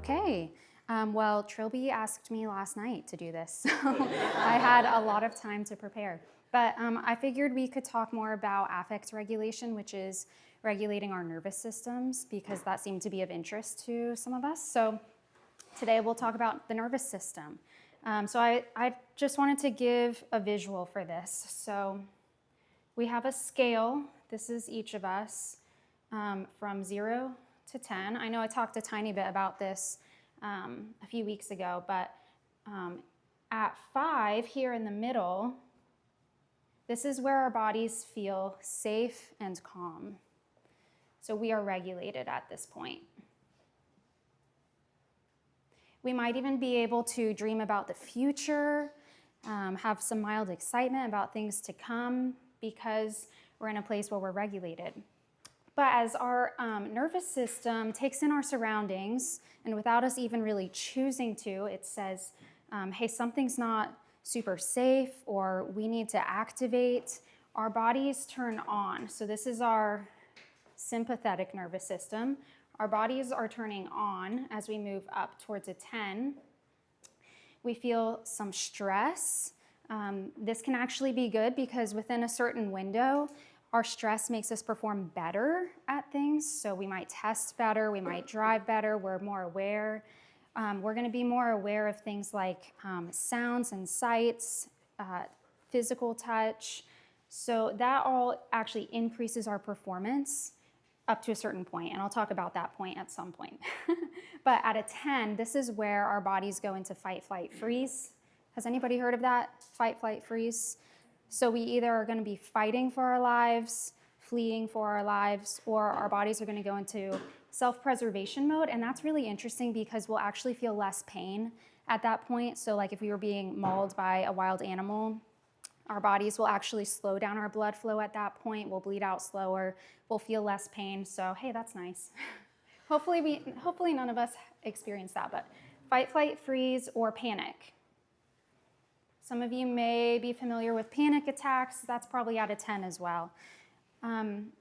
Okay. Well, Trilby asked me last night to do this, so I had a lot of time to prepare. But I figured we could talk more about affect regulation, which is regulating our nervous systems, because that seemed to be of interest to some of us. So today we'll talk about the nervous system. So I just wanted to give a visual for this. So we have a scale. This is each of us from 0 to 10. I know I talked a tiny bit about this a few weeks ago, but at 5 here in the middle, this is where our bodies feel safe and calm. So we are regulated at this point. We might even be able to dream about the future, have some mild excitement about things to come because we're in a place where we're regulated. But as our nervous system takes in our surroundings, and without us even really choosing to, it says, hey, something's not super safe, or we need to activate, our bodies turn on. So this is our sympathetic nervous system. Our bodies are turning on as we move up towards a 10. We feel some stress. This can actually be good because within a certain window, our stress makes us perform better at things. So we might test better, we might drive better, we're more aware. We're going to be more aware of things like sounds and sights, physical touch. So that all actually increases our performance up to a certain point, and I'll talk about that point at some point. But at a 10, this is where our bodies go into fight, flight, freeze. Has anybody heard of that? Fight, flight, freeze. So we either are going to be fighting for our lives, fleeing for our lives, or our bodies are going to go into self-preservation mode. And that's really interesting because we'll actually feel less pain at that point. So like if we were being mauled by a wild animal, our bodies will actually slow down our blood flow at that point. We'll bleed out slower. We'll feel less pain. So hey, that's nice. Hopefully none of us experience that, but fight, flight, freeze, or panic. Some of you may be familiar with panic attacks. That's probably out of 10 as well.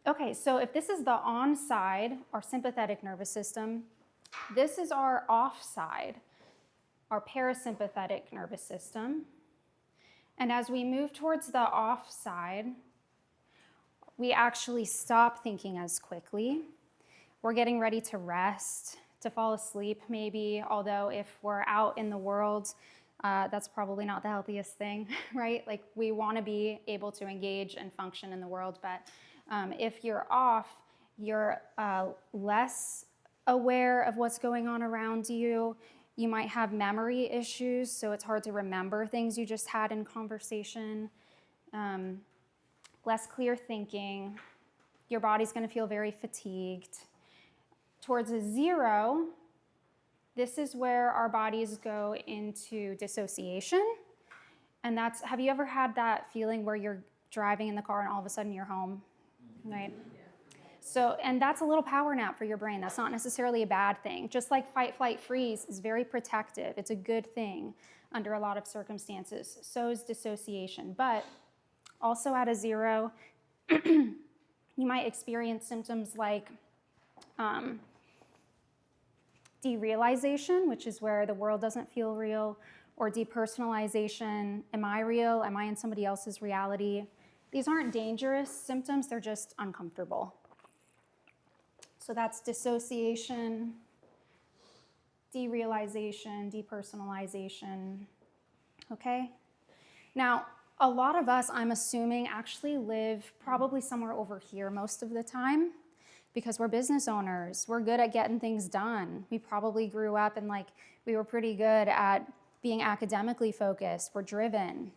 Okay, so if this is the on side, our sympathetic nervous system, this is our off side, our parasympathetic nervous system. And as we move towards the off side, we actually stop thinking as quickly. We're getting ready to rest, to fall asleep maybe, although if we're out in the world, that's probably not the healthiest thing, right? Like we want to be able to engage and function in the world, but if you're off, you're less aware of what's going on around you. You might have memory issues, so it's hard to remember things you just had in conversation. Less clear thinking. Your body's going to feel very fatigued. Towards a 0, this is where our bodies go into dissociation. And that's, have you ever had that feeling where you're driving in the car and all of a sudden you're home, right? So, and that's a little power nap for your brain. That's not necessarily a bad thing. Just like fight, flight, freeze is very protective. It's a good thing under a lot of circumstances. So is dissociation. But also at a 0, you might experience symptoms like derealization, which is where the world doesn't feel real, or depersonalization. Am I real? Am I in somebody else's reality? These aren't dangerous symptoms. They're just uncomfortable. So that's dissociation, derealization, depersonalization, okay? Now, a lot of us, I'm assuming, actually live probably somewhere over here most of the time because we're business owners. We're good at getting things done. We probably grew up and we were pretty good at being academically focused. We're driven.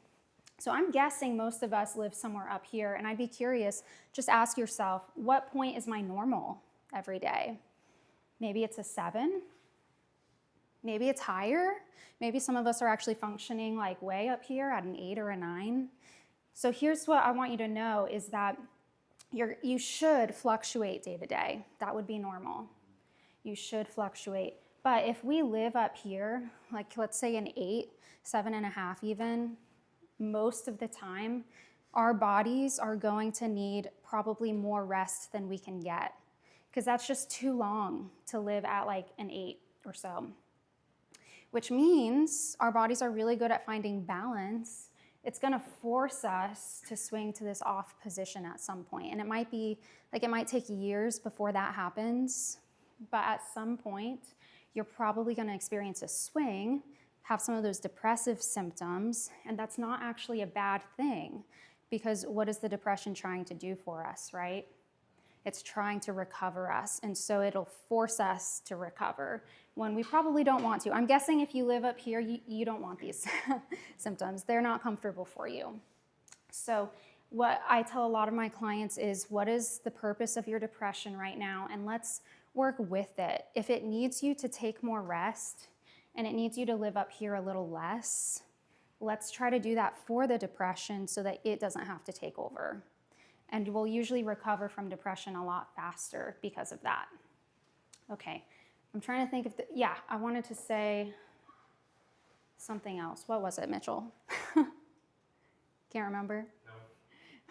So I'm guessing most of us live somewhere up here, and I'd be curious, just ask yourself, what point is my normal every day? Maybe it's a 7. Maybe it's higher. Maybe some of us are actually functioning like way up here at an 8 or a 9. So here's what I want you to know is that you should fluctuate day to day. That would be normal. You should fluctuate. But if we live up here, like let's say an 8, 7.5 even, most of the time, our bodies are going to need probably more rest than we can get, because that's just too long to live at like an 8 or so, which means our bodies are really good at finding balance. It's going to force us to swing to this off position at some point. And it might be like it might take years before that happens, but at some point, you're probably going to experience a swing, have some of those depressive symptoms, and that's not actually a bad thing, because what is the depression trying to do for us, right? It's trying to recover us, and so it'll force us to recover when we probably don't want to. I'm guessing if you live up here, you don't want these symptoms. They're not comfortable for you. So what I tell a lot of my clients is, what is the purpose of your depression right now? And let's work with it. If it needs you to take more rest and it needs you to live up here a little less, let's try to do that for the depression so that it doesn't have to take over. And we'll usually recover from depression a lot faster because of that. Okay, I'm trying to think of I wanted to say something else. What was it, Mitchell? Can't remember?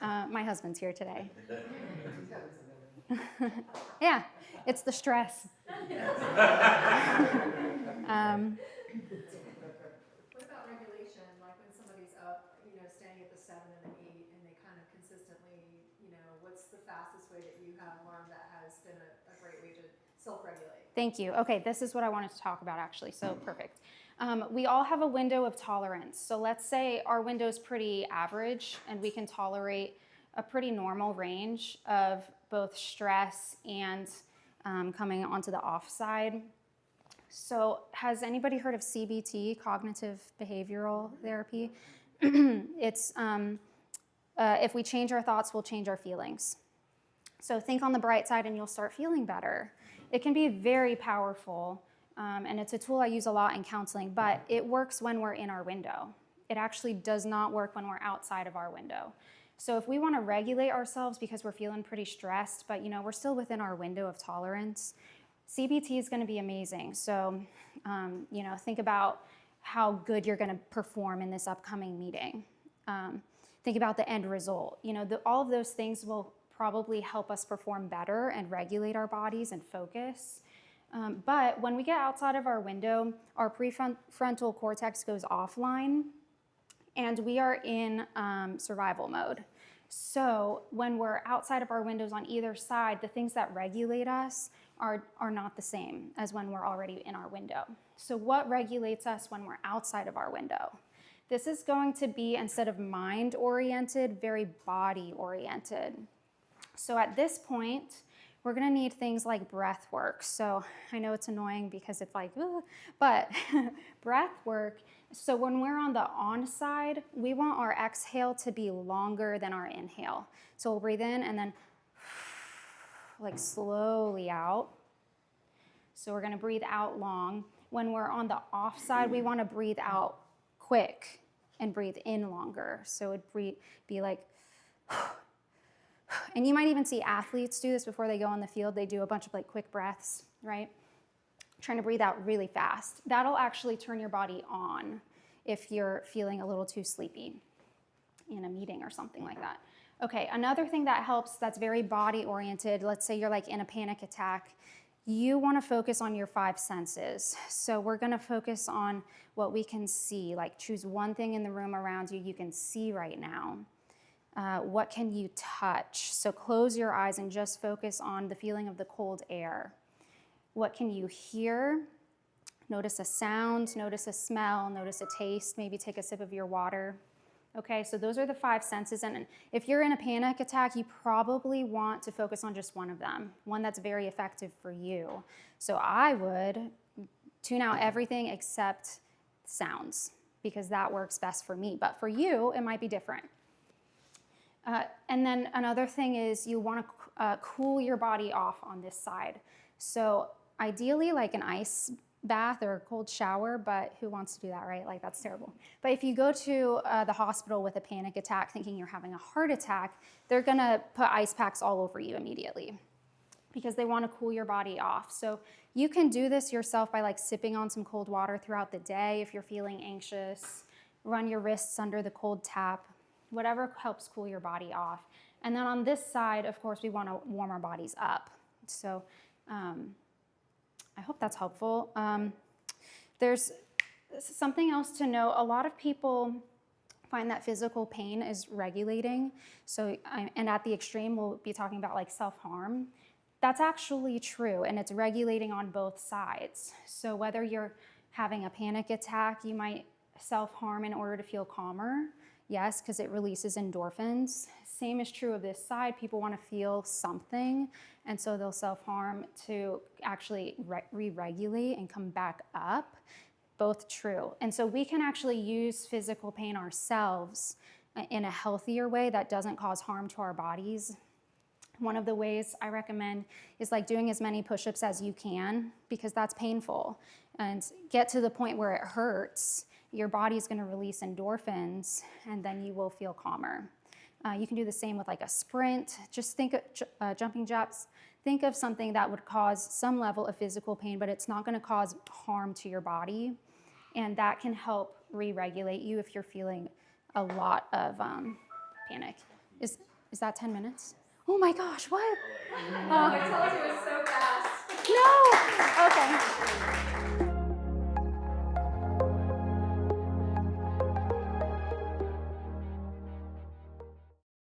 No. My husband's here today. Yeah, it's the stress. What about regulation? Like when somebody's up, staying at the 7 and the 8, and they kind of consistently, what's the fastest way that you have learned that has been a great way to self-regulate? Thank you. Okay, this is what I wanted to talk about actually, so perfect. We all have a window of tolerance. So let's say our window is pretty average and we can tolerate a pretty normal range of both stress and coming onto the off side. So has anybody heard of CBT, cognitive behavioral therapy? It's if we change our thoughts, we'll change our feelings. So think on the bright side and you'll start feeling better. It can be very powerful, and it's a tool I use a lot in counseling, but it works when we're in our window. It actually does not work when we're outside of our window. So if we want to regulate ourselves because we're feeling pretty stressed, but we're still within our window of tolerance, CBT is going to be amazing. So, think about how good you're going to perform in this upcoming meeting. Think about the end result. All of those things will probably help us perform better and regulate our bodies and focus. But when we get outside of our window, our prefrontal cortex goes offline, and we are in survival mode. So when we're outside of our windows on either side, the things that regulate us are not the same as when we're already in our window. So what regulates us when we're outside of our window? This is going to be, instead of mind-oriented, very body-oriented. So at this point, we're going to need things like breath work. So I know it's annoying because it's like, but breath work. So when we're on the on side, we want our exhale to be longer than our inhale. So we'll breathe in and then like slowly out. So we're going to breathe out long. When we're on the off side, we want to breathe out quick and breathe in longer. So it'd be like, and you might even see athletes do this before they go on the field. They do a bunch of like quick breaths, right? Trying to breathe out really fast. That'll actually turn your body on if you're feeling a little too sleepy in a meeting or something like that. Okay, another thing that helps that's very body oriented, let's say you're like in a panic attack, you want to focus on your 5 senses. So we're going to focus on what we can see, like choose one thing in the room around you can see right now. What can you touch? So close your eyes and just focus on the feeling of the cold air. What can you hear? Notice a sound, notice a smell, notice a taste, maybe take a sip of your water. Okay, so those are the 5 senses. And if you're in a panic attack, you probably want to focus on just one of them, one that's very effective for you. So I would tune out everything except sounds, because that works best for me. But for you, it might be different. And then another thing is you want to cool your body off on this side. So ideally like an ice bath or a cold shower, but who wants to do that, right? Like that's terrible. But if you go to the hospital with a panic attack thinking you're having a heart attack, they're gonna put ice packs all over you immediately because they want to cool your body off. So you can do this yourself by like sipping on some cold water throughout the day if you're feeling anxious. Run your wrists under the cold tap, whatever helps cool your body off. And then on this side, of course, we want to warm our bodies up. So I hope that's helpful. There's something else to know. A lot of people find that physical pain is regulating. So, and at the extreme, we'll be talking about like self-harm. That's actually true, and it's regulating on both sides. So whether you're having a panic attack, you might self-harm in order to feel calmer. Yes, because it releases endorphins. Same is true of this side. People want to feel something, and so they'll self-harm to actually re-regulate and come back up. Both true. And so we can actually use physical pain ourselves in a healthier way that doesn't cause harm to our bodies. One of the ways I recommend is like doing as many push-ups as you can, because that's painful. And get to the point where it hurts, your body's going to release endorphins, and then you will feel calmer. You can do the same with like a sprint. Just think of jumping jacks. Think of something that would cause some level of physical pain, but it's not going to cause harm to your body. And that can help re-regulate you if you're feeling a lot of panic. Is that 10 minutes? Oh my gosh, what? I told you it was so fast. No! Okay.